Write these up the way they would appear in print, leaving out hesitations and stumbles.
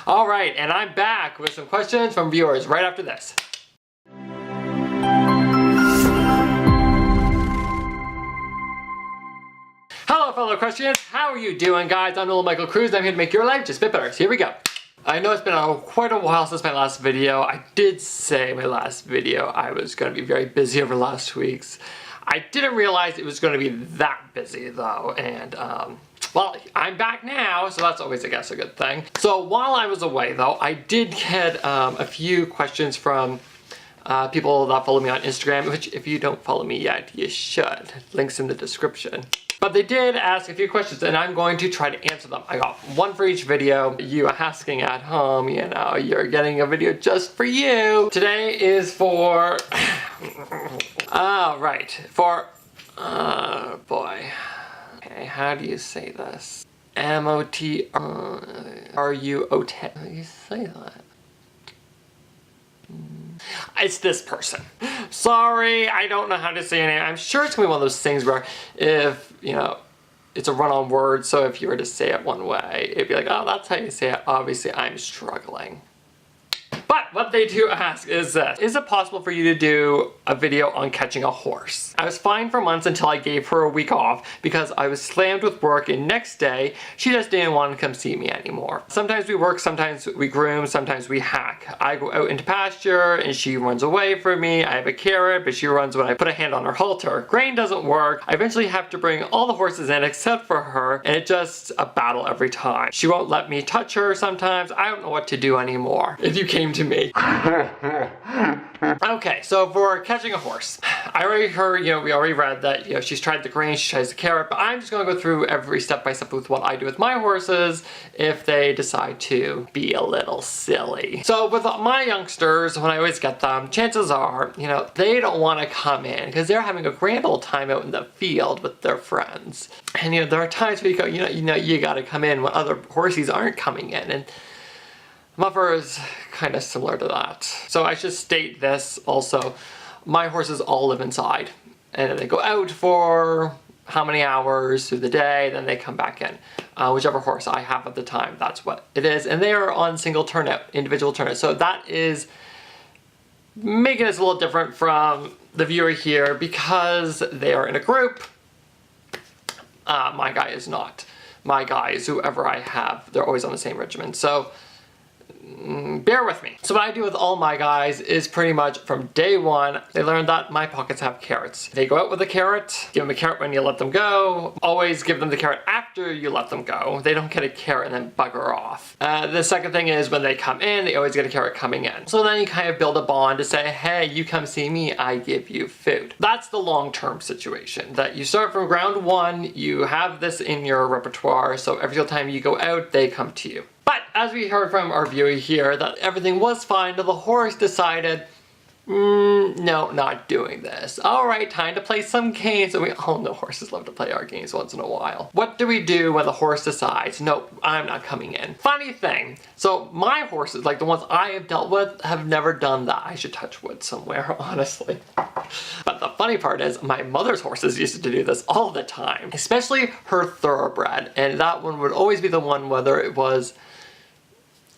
Alright, and I'm back with some questions from viewers right after this. Hello fellow Christians, how are you doing guys? I'm Nolan M Cruz and I'm here to make your life just a bit better. So here we go. I know it's been quite a while since my last video. I did say in my last video I was going to be very busy over last week's. I didn't realize it was going to be that busy though, and well, I'm back now, so that's always, I guess, a good thing. So while I was away though, I did get a few questions from people that follow me on Instagram, which if you don't follow me yet, you should. Links in the description. But they did ask a few questions and I'm going to try to answer them. I got one for each video. You asking at home, you know, you're getting a video just for you. Today is for, boy. Okay, how do you say this? M-O-T-R-U-O-T. How do you say that? It's this person. Sorry, I don't know how to say your name. I'm sure it's gonna be one of those things where if, you know, it's a run-on word, so if you were to say it one way, it'd be like, oh, that's how you say it. Obviously, I'm struggling. But what they do ask is this: is it possible for you to do a video on catching a horse? I was fine for months until I gave her a week off because I was slammed with work, and next day she just didn't want to come see me anymore. Sometimes we work, sometimes we groom, sometimes we hack. I go out into pasture and she runs away from me. I have a carrot, but she runs when I put a hand on her halter. Grain doesn't work. I eventually have to bring all the horses in except for her, and it's just a battle every time. She won't let me touch her sometimes. I don't know what to do anymore. If you came to me. Okay, so for catching a horse, I already heard, you know, we already read that, you know, she's tried the grain, she tries the carrot, but I'm just gonna go through every step by step with what I do with my horses if they decide to be a little silly. So with my youngsters, when I always get them, chances are, you know, they don't want to come in because they're having a grand old time out in the field with their friends. And you know, there are times where you go, you gotta come in when other horses aren't coming in, and Muffer is kind of similar to that. So I should state this also. My horses all live inside and they go out for how many hours through the day, then they come back in. Whichever horse I have at the time, that's what it is. And they are on single turnout, individual turnout. So that is making this a little different from the viewer here because they are in a group. My guy is not. My guys, whoever I have, they're always on the same regimen. So bear with me. So what I do with all my guys is pretty much from day one, they learn that my pockets have carrots. They go out with a carrot, give them a carrot when you let them go. Always give them the carrot after you let them go. They don't get a carrot and then bugger off. The second thing is when they come in, they always get a carrot coming in. So then you kind of build a bond to say, hey, you come see me, I give you food. That's the long-term situation, that you start from ground one, you have this in your repertoire, so every single time you go out, they come to you. But as we heard from our viewer here, that everything was fine until the horse decided, no, not doing this. All right, time to play some games. And we all know horses love to play our games once in a while. What do we do when the horse decides, nope, I'm not coming in? Funny thing, so my horses, like the ones I have dealt with, have never done that. I should touch wood somewhere, honestly. But the funny part is my mother's horses used to do this all the time, especially her thoroughbred. And that one would always be the one, whether it was,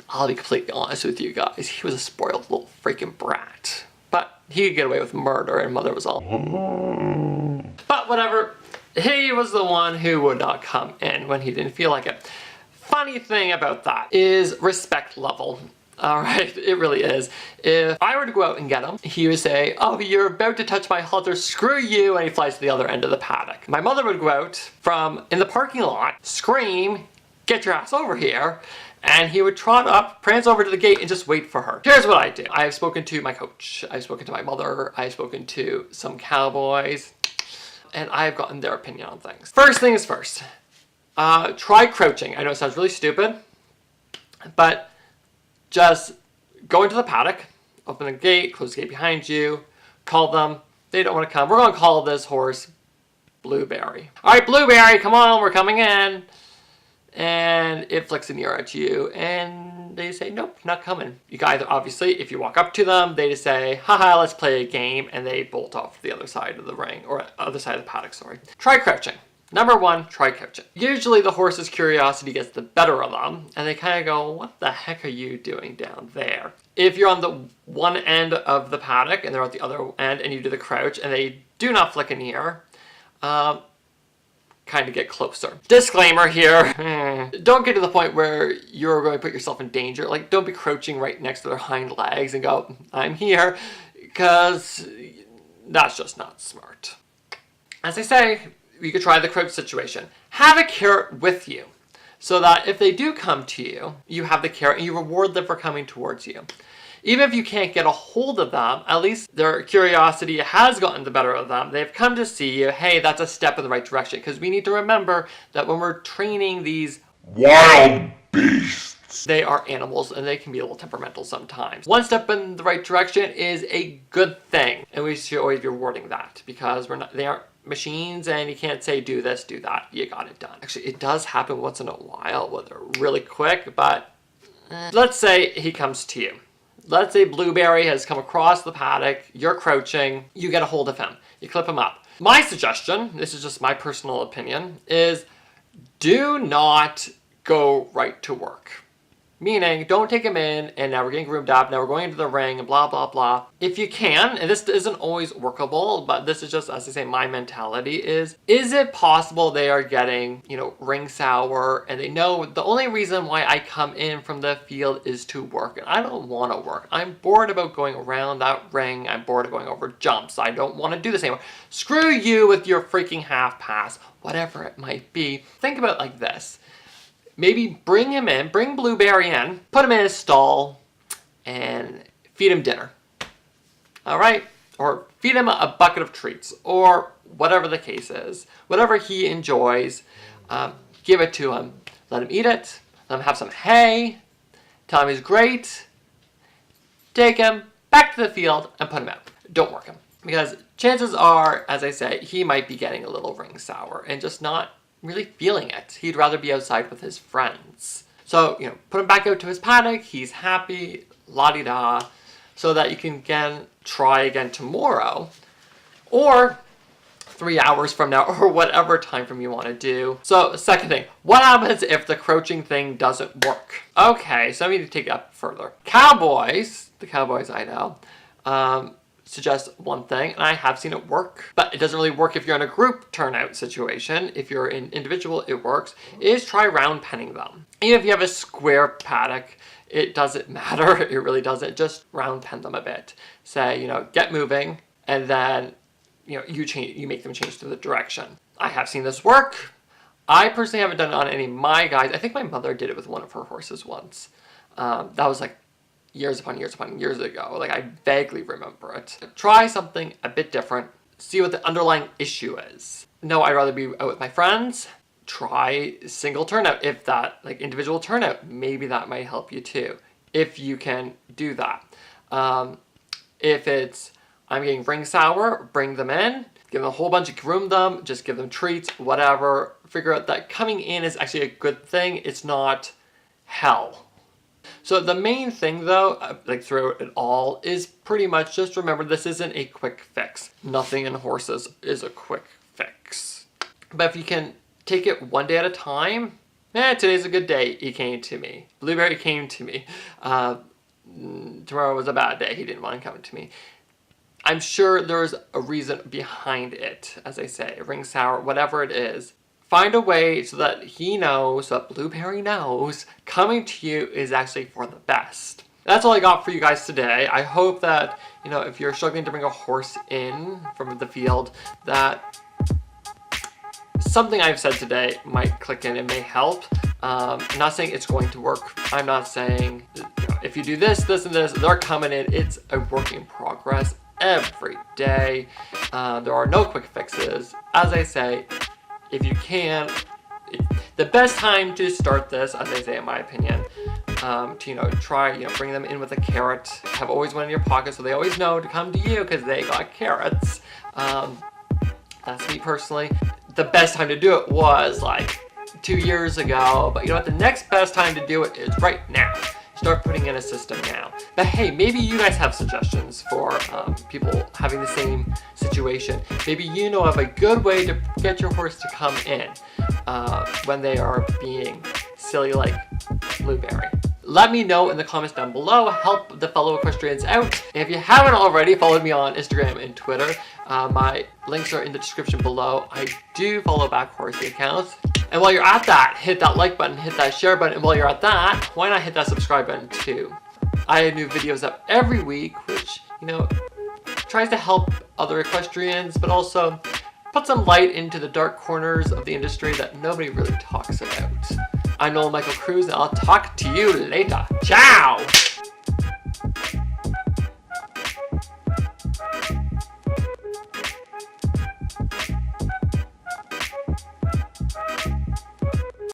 I'll be completely honest with you guys, he was a spoiled little freaking brat. But he could get away with murder and mother was all, but whatever, he was the one who would not come in when he didn't feel like it. Funny thing about that is respect level. Alright, it really is. If I were to go out and get him, he would say, oh, you're about to touch my halter, screw you, and he flies to the other end of the paddock. My mother would go out from in the parking lot, scream, get your ass over here, and he would trot up, prance over to the gate, and just wait for her. Here's what I do. I have spoken to my coach, I've spoken to my mother, I've spoken to some cowboys, and I've gotten their opinion on things. First thing is first, try crouching. I know it sounds really stupid, but just go into the paddock, open the gate, close the gate behind you, call them. They don't want to come. We're going to call this horse Blueberry. All right, Blueberry, come on, we're coming in. And it flicks an ear at you and they say, nope, not coming. You guys, obviously, if you walk up to them, they just say, haha, let's play a game, and they bolt off to the other side of the ring, or other side of the paddock, sorry. Try crouching. Number one, try coaching. Usually the horse's curiosity gets the better of them, and they kind of go, what the heck are you doing down there? If you're on the one end of the paddock and they're at the other end and you do the crouch and they do not flick an ear, kind of get closer. Disclaimer here, don't get to the point where you're going to put yourself in danger. Like, don't be crouching right next to their hind legs and go, I'm here, because that's just not smart. As I say, you could try the crouch situation. Have a carrot with you so that if they do come to you, you have the carrot and you reward them for coming towards you. Even if you can't get a hold of them, at least their curiosity has gotten the better of them. They've come to see you. Hey, that's a step in the right direction. Because we need to remember that when we're training these wild beasts, they are animals and they can be a little temperamental sometimes. One step in the right direction is a good thing. And we should always be rewarding that because they aren't machines and you can't say do this, do that. You got it done. Actually, it does happen once in a while where they're really quick, but let's say he comes to you. Let's say Blueberry has come across the paddock, you're crouching, you get a hold of him, you clip him up. My suggestion, this is just my personal opinion, is do not go right to work. Meaning, don't take him in, and now we're getting groomed up, now we're going into the ring, and blah, blah, blah. If you can, and this isn't always workable, but this is just, as I say, my mentality is it possible they are getting, ring sour, and they know the only reason why I come in from the field is to work, and I don't want to work. I'm bored about going around that ring, I'm bored of going over jumps, I don't want to do this anymore. Screw you with your freaking half pass, whatever it might be. Think about it like this. Maybe bring him in, bring Blueberry in, put him in his stall, and feed him dinner. All right? Or feed him a bucket of treats, or whatever the case is. Whatever he enjoys, give it to him. Let him eat it. Let him have some hay. Tell him he's great. Take him back to the field and put him out. Don't work him. Because chances are, as I say, he might be getting a little ring sour and just not really feeling it. He'd rather be outside with his friends. So, put him back out to his paddock, he's happy, la-di-da, so that you can again try again tomorrow, or 3 hours from now, or whatever time frame you want to do. So, second thing, what happens if the crouching thing doesn't work? Okay, so I need to take it up further. The cowboys I know, suggest one thing, and I have seen it work, but it doesn't really work if you're in a group turnout situation. If you're an individual, it works, is try round penning them. Even if you have a square paddock, it doesn't matter, it really doesn't, just round pen them a bit. Say, get moving, and then, you make them change to the direction. I have seen this work. I personally haven't done it on any of my guys. I think my mother did it with one of her horses once. That was like years upon years ago. Like, I vaguely remember it. Try something a bit different. See what the underlying issue is. No, I'd rather be out with my friends. Try single turnout. If that, individual turnout, maybe that might help you too. If you can do that. If it's, I'm getting ring sour, bring them in. Give them a whole bunch of groom them. Just give them treats, whatever. Figure out that coming in is actually a good thing. It's not hell. So the main thing though, throughout it all, is pretty much just remember this isn't a quick fix. Nothing in horses is a quick fix. But if you can take it one day at a time, today's a good day, he came to me. Blueberry came to me. Tomorrow was a bad day, he didn't want to come to me. I'm sure there's a reason behind it, as I say, ring sour, whatever it is. Find a way so that he knows, so that Blueberry knows, coming to you is actually for the best. That's all I got for you guys today. I hope that, if you're struggling to bring a horse in from the field, that something I've said today might click in and may help. I'm not saying it's going to work. I'm not saying, if you do this, this, and this, they're coming in. It's a work in progress every day. There are no quick fixes. As I say, if you can, the best time to start this, as I say in my opinion, to try, bring them in with a carrot. Have always one in your pocket so they always know to come to you because they got carrots. That's me personally. The best time to do it was 2 years ago, but the next best time to do it is right now. start putting in a system now. But hey, maybe you guys have suggestions for people having the same situation. Maybe you know of a good way to get your horse to come in when they are being silly like Blueberry. Let me know in the comments down below. Help the fellow equestrians out. If you haven't already, follow me on Instagram and Twitter. My links are in the description below. I do follow back horsey accounts. And while you're at that, hit that like button, hit that share button, and while you're at that, why not hit that subscribe button too? I have new videos up every week, which, you know, tries to help other equestrians, but also put some light into the dark corners of the industry that nobody really talks about. I'm Nolan M Cruz, and I'll talk to you later. Ciao!